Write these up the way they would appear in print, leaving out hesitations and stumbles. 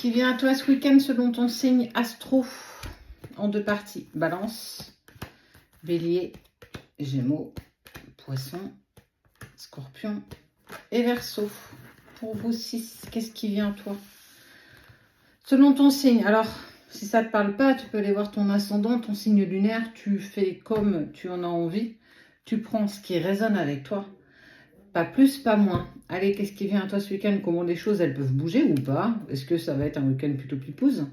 qui vient à toi ce week-end selon ton signe astro en 2 parties. Balance, Bélier, Gémeaux, Poisson, Scorpion et Verseau. Pour vous 6, qu'est-ce qui vient à toi selon ton signe? Alors, si ça ne te parle pas, tu peux aller voir ton ascendant, ton signe lunaire. Tu fais comme tu en as envie. Tu prends ce qui résonne avec toi. Pas plus, pas moins. Allez, qu'est-ce qui vient à toi ce week-end? Comment les choses, elles peuvent bouger ou pas? Est-ce que ça va être un week-end plutôt pipouse?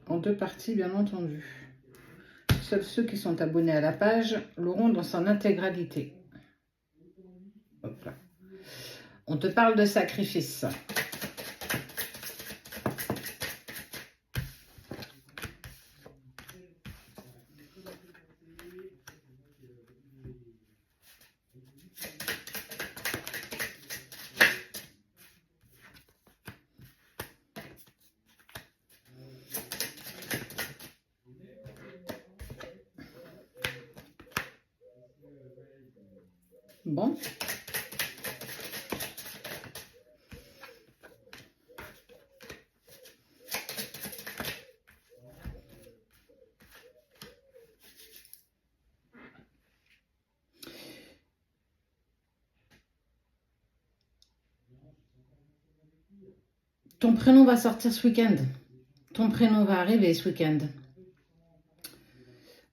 En 2 parties, bien entendu. Seuls ceux qui sont abonnés à la page l'auront dans son intégralité. Hop là. On te parle de sacrifice. Bon. Ton prénom va sortir ce week-end. Ton prénom va arriver ce week-end.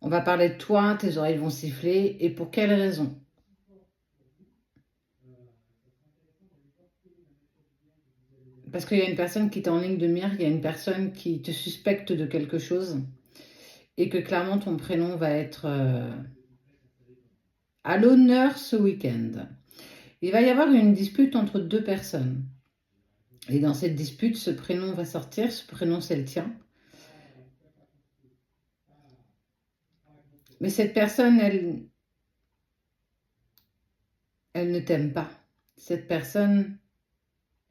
On va parler de toi, tes oreilles vont siffler. Et pour quelle raison? Parce qu'il y a une personne qui est en ligne de mire, il y a une personne qui te suspecte de quelque chose. Et que clairement, ton prénom va être à l'honneur ce week-end. Il va y avoir une dispute entre 2 personnes. Et dans cette dispute, ce prénom va sortir. Ce prénom, c'est le tien. Mais cette personne, elle ne t'aime pas. Cette personne,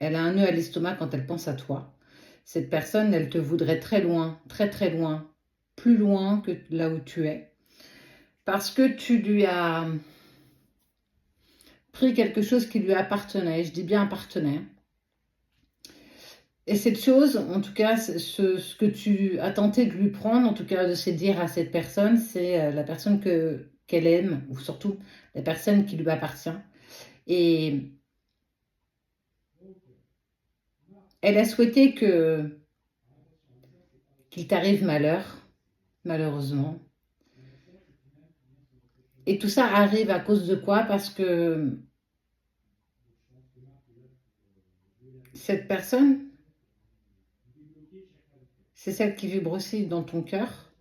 elle a un nœud à l'estomac quand elle pense à toi. Cette personne, elle te voudrait très loin, très très loin, plus loin que là où tu es. Parce que tu lui as pris quelque chose qui lui appartenait. Je dis bien appartenait. Et cette chose, en tout cas, ce que tu as tenté de lui prendre, en tout cas de se dire à cette personne, c'est la personne qu'elle aime, ou surtout la personne qui lui appartient. Et elle a souhaité qu'il t'arrive malheur, malheureusement. Et tout ça arrive à cause de quoi? Parce que cette personne, c'est celle qui vibre aussi dans ton cœur.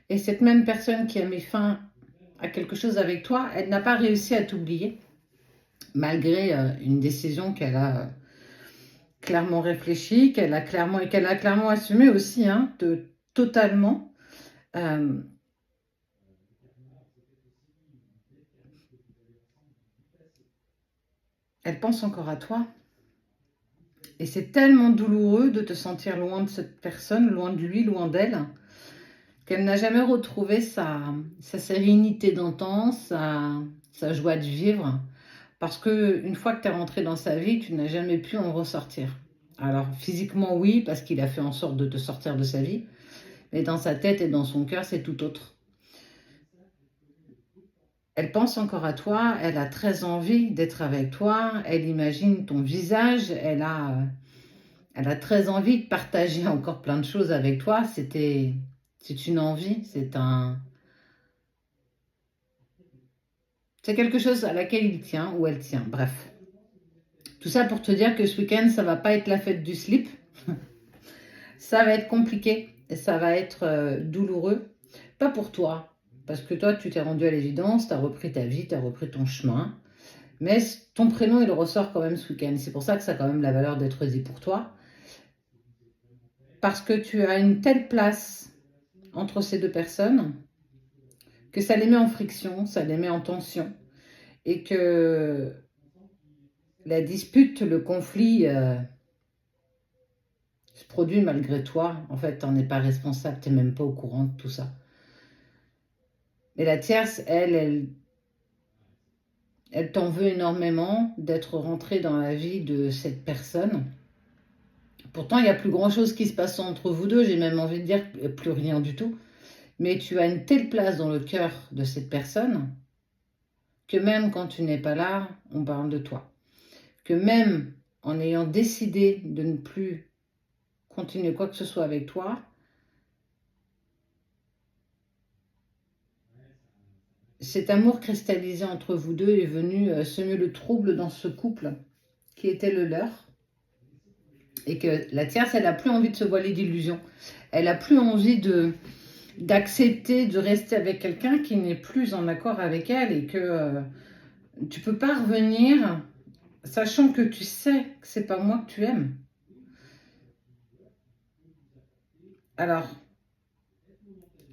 Et cette même personne qui a mis fin à quelque chose avec toi, elle n'a pas réussi à t'oublier, malgré une décision qu'elle a clairement réfléchie, qu'elle a clairement assumée aussi, hein, totalement. Elle pense encore à toi. Et c'est tellement douloureux de te sentir loin de cette personne, loin de lui, loin d'elle, qu'elle n'a jamais retrouvé sa sérénité d'antan, sa joie de vivre. Parce qu'une fois que tu es rentré dans sa vie, tu n'as jamais pu en ressortir. Alors physiquement oui, parce qu'il a fait en sorte de te sortir de sa vie, mais dans sa tête et dans son cœur, c'est tout autre. Elle pense encore à toi, elle a très envie d'être avec toi, elle imagine ton visage, elle a très envie de partager encore plein de choses avec toi. C'est une envie, c'est quelque chose à laquelle il tient ou elle tient. Bref, tout ça pour te dire que ce week-end, ça va pas être la fête du slip. Ça va être compliqué et ça va être douloureux. Pas pour toi, parce que toi, tu t'es rendu à l'évidence, tu as repris ta vie, tu as repris ton chemin. Mais ton prénom, il ressort quand même ce week-end. C'est pour ça que ça a quand même la valeur d'être dit pour toi. Parce que tu as une telle place entre ces 2 personnes que ça les met en friction, ça les met en tension. Et que la dispute, le conflit se produit malgré toi. En fait, tu n'en es pas responsable, tu n'es même pas au courant de tout ça. Mais la tierce, elle t'en veut énormément d'être rentrée dans la vie de cette personne. Pourtant, il n'y a plus grand-chose qui se passe entre vous deux. J'ai même envie de dire plus rien du tout. Mais tu as une telle place dans le cœur de cette personne que même quand tu n'es pas là, on parle de toi. Que même en ayant décidé de ne plus continuer quoi que ce soit avec toi, cet amour cristallisé entre vous deux est venu semer le trouble dans ce couple qui était le leur. Et que la tierce, elle n'a plus envie de se voiler d'illusions. Elle n'a plus envie d'accepter de rester avec quelqu'un qui n'est plus en accord avec elle et que tu ne peux pas revenir sachant que tu sais que c'est pas moi que tu aimes. Alors,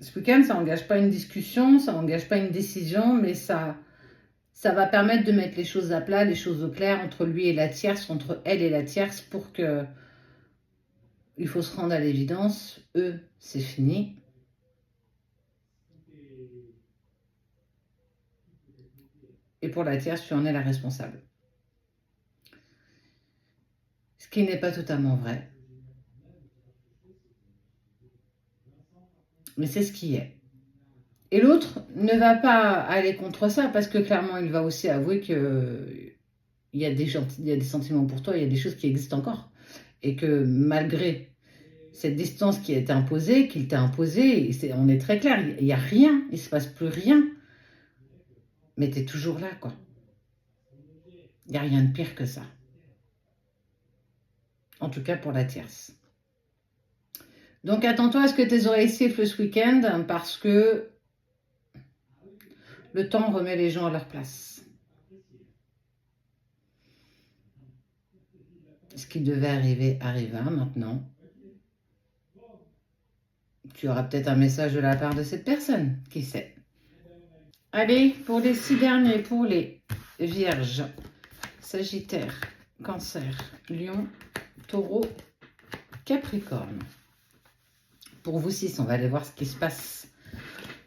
ce week-end, ça n'engage pas une discussion, ça n'engage pas une décision, mais ça va permettre de mettre les choses à plat, les choses au clair entre lui et la tierce, entre elle et la tierce, pour que il faut se rendre à l'évidence, eux, c'est fini. Et pour la tierce, tu en es la responsable. Ce qui n'est pas totalement vrai. Mais c'est ce qui est. Et l'autre ne va pas aller contre ça parce que clairement, il va aussi avouer qu'il y a des sentiments pour toi, il y a des choses qui existent encore. Et que malgré cette distance qui a été imposée, qu'il t'a imposée, on est très clair, il n'y a rien, il ne se passe plus rien. Mais tu es toujours là, quoi. Il n'y a rien de pire que ça. En tout cas pour la tierce. Donc attends-toi à ce que tes oreilles sifflent ce week-end parce que le temps remet les gens à leur place. Ce qui devait arriver arriva maintenant. Tu auras peut-être un message de la part de cette personne, qui sait. Allez, pour les 6 derniers, pour les Vierges, Sagittaire, Cancer, Lion, Taureau, Capricorne. Pour vous 6, on va aller voir ce qui se passe.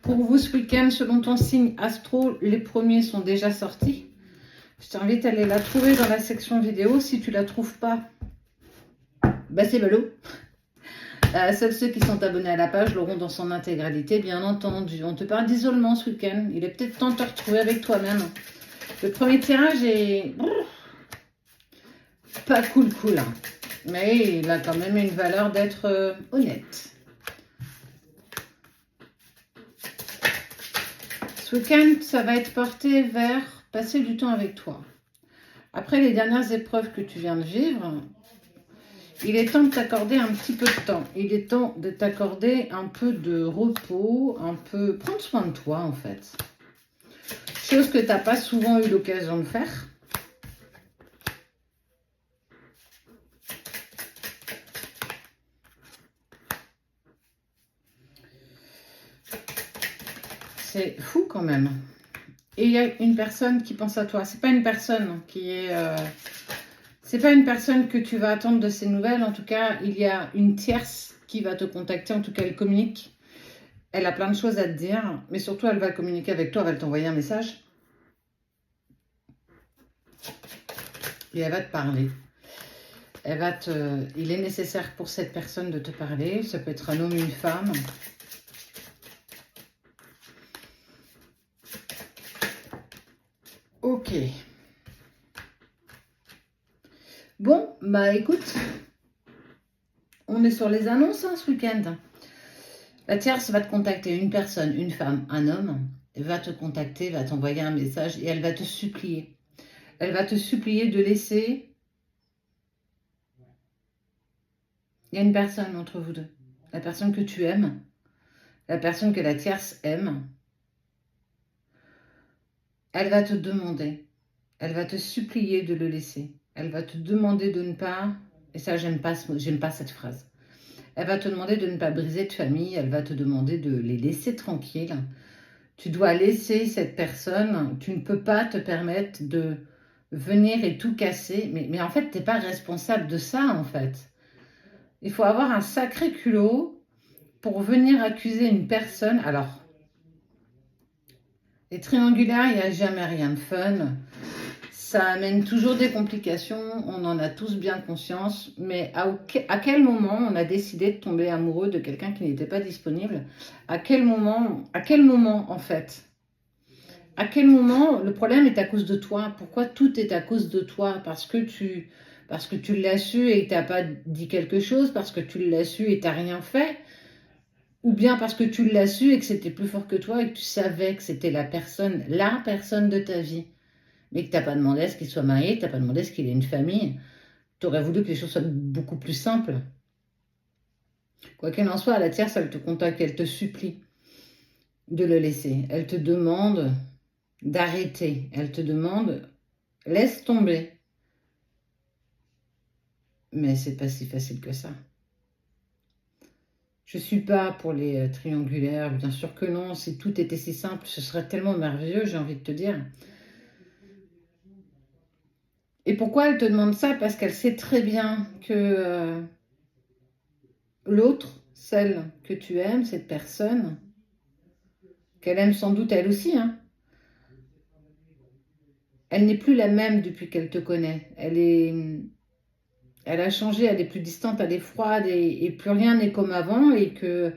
Pour vous ce week-end, selon ton signe astro, les premiers sont déjà sortis. Je t'invite à aller la trouver dans la section vidéo. Si tu ne la trouves pas, bah c'est ballot. Seuls ceux qui sont abonnés à la page l'auront dans son intégralité, bien entendu. On te parle d'isolement ce week-end. Il est peut-être temps de te retrouver avec toi-même. Le premier tirage est pas cool, hein. Mais il a quand même une valeur d'être honnête. Ce week-end, ça va être porté vers passer du temps avec toi. Après les dernières épreuves que tu viens de vivre, il est temps de t'accorder un petit peu de temps. Il est temps de t'accorder un peu de repos, prendre soin de toi en fait. Chose que tu n'as pas souvent eu l'occasion de faire. C'est fou quand même. Et il y a une personne qui pense à toi. C'est pas une personne qui est... c'est pas une personne que tu vas attendre de ses nouvelles. En tout cas, il y a une tierce qui va te contacter. En tout cas, elle communique. Elle a plein de choses à te dire. Mais surtout, elle va communiquer avec toi. Elle va t'envoyer un message. Et elle va te parler. Il est nécessaire pour cette personne de te parler. Ça peut être un homme, une femme. Ok. Bon, bah écoute, on est sur les annonces ce week-end. La tierce va te contacter, une personne, une femme, un homme, va te contacter, va t'envoyer un message et elle va te supplier. Elle va te supplier de laisser... Il y a une personne entre vous deux. La personne que tu aimes, la personne que la tierce aime. Elle va te demander, elle va te supplier de le laisser. Elle va te demander de ne pas, et ça j'aime pas cette phrase. Elle va te demander de ne pas briser de famille, elle va te demander de les laisser tranquilles. Tu dois laisser cette personne, tu ne peux pas te permettre de venir et tout casser. Mais en fait, tu n'es pas responsable de ça en fait. il faut avoir un sacré culot pour venir accuser une personne. Alors, les triangulaires, il n'y a jamais rien de fun. Ça amène toujours des complications, on en a tous bien conscience, mais à quel moment on a décidé de tomber amoureux de quelqu'un qui n'était pas disponible? À quel moment en fait? À quel moment le problème est à cause de toi? Pourquoi tout est à cause de toi? Parce que tu l'as su et que tu n'as pas dit quelque chose, parce que tu l'as su et tu n'as rien fait, ou bien parce que tu l'as su et que c'était plus fort que toi et que tu savais que c'était la personne de ta vie. Mais que tu n'as pas demandé à ce qu'il soit marié, que tu n'as pas demandé à ce qu'il ait une famille. Tu aurais voulu que les choses soient beaucoup plus simples. Quoi qu'il en soit, la tierce, elle te contacte, elle te supplie de le laisser. Elle te demande d'arrêter. Elle te demande, laisse tomber. Mais c'est pas si facile que ça. Je suis pas pour les triangulaires, bien sûr que non. Si tout était si simple, ce serait tellement merveilleux, j'ai envie de te dire. Et pourquoi elle te demande ça? Parce qu'elle sait très bien que l'autre, celle que tu aimes, cette personne, qu'elle aime sans doute elle aussi, hein, elle n'est plus la même depuis qu'elle te connaît. Elle a changé, elle est plus distante, elle est froide et plus rien n'est comme avant et que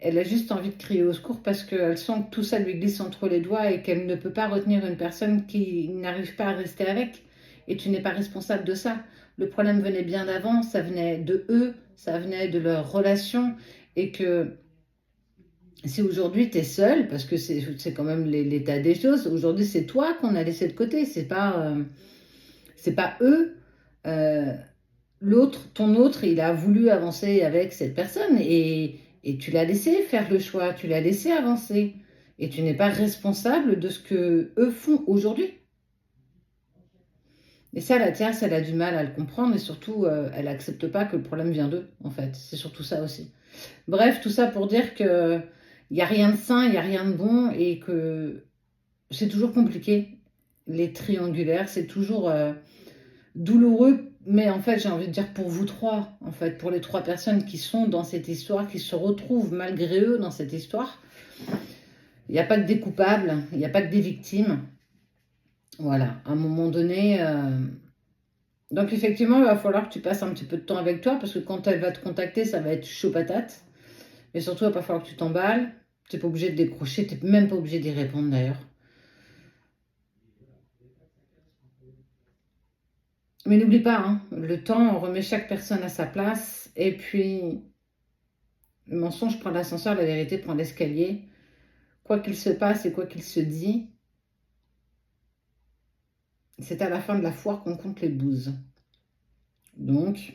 elle a juste envie de crier au secours parce qu'elle sent que tout ça lui glisse entre les doigts et qu'elle ne peut pas retenir une personne qui n'arrive pas à rester avec. Et tu n'es pas responsable de ça. Le problème venait bien d'avant, ça venait de eux, ça venait de leur relation et que si aujourd'hui tu es seul, parce que c'est quand même l'état des choses, aujourd'hui c'est toi qu'on a laissé de côté, c'est pas eux. Euh, ton autre, il a voulu avancer avec cette personne et tu l'as laissé faire le choix, tu l'as laissé avancer. Et tu n'es pas responsable de ce que eux font aujourd'hui. Et ça, la tierce, elle a du mal à le comprendre et surtout, elle n'accepte pas que le problème vient d'eux, en fait. C'est surtout ça aussi. Bref, tout ça pour dire que il n'y a rien de sain, il n'y a rien de bon et que c'est toujours compliqué. Les triangulaires, c'est toujours douloureux, mais en fait, j'ai envie de dire pour vous trois, en fait, pour les trois personnes qui sont dans cette histoire, qui se retrouvent malgré eux dans cette histoire. Il n'y a pas que des coupables, il n'y a pas que des victimes. Voilà, à un moment donné. Donc, effectivement, il va falloir que tu passes un petit peu de temps avec toi, parce que quand elle va te contacter, ça va être chaud patate. Mais surtout, il va pas falloir que tu t'emballes. Tu n'es pas obligé de décrocher, tu n'es même pas obligé d'y répondre d'ailleurs. Mais n'oublie pas, hein, le temps, on remet chaque personne à sa place. Et puis, le mensonge prend l'ascenseur, la vérité prend l'escalier. Quoi qu'il se passe et quoi qu'il se dit, c'est à la fin de la foire qu'on compte les bouses. Donc,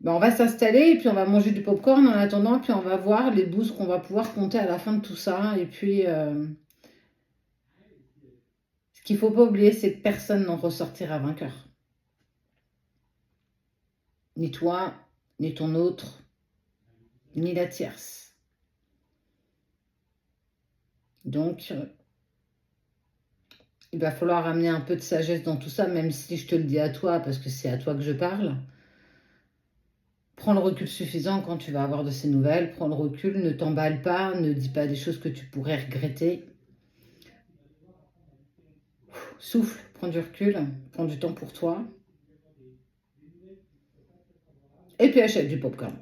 ben on va s'installer et puis on va manger du popcorn en attendant, puis on va voir les bouses qu'on va pouvoir compter à la fin de tout ça. Et puis, ce qu'il ne faut pas oublier, c'est que personne n'en ressortira vainqueur. Ni toi, ni ton autre, ni la tierce. Donc, il va falloir amener un peu de sagesse dans tout ça, même si je te le dis à toi, parce que c'est à toi que je parle. Prends le recul suffisant quand tu vas avoir de ces nouvelles. Prends le recul, ne t'emballe pas, ne dis pas des choses que tu pourrais regretter. Souffle, prends du recul, prends du temps pour toi. Et puis achète du popcorn.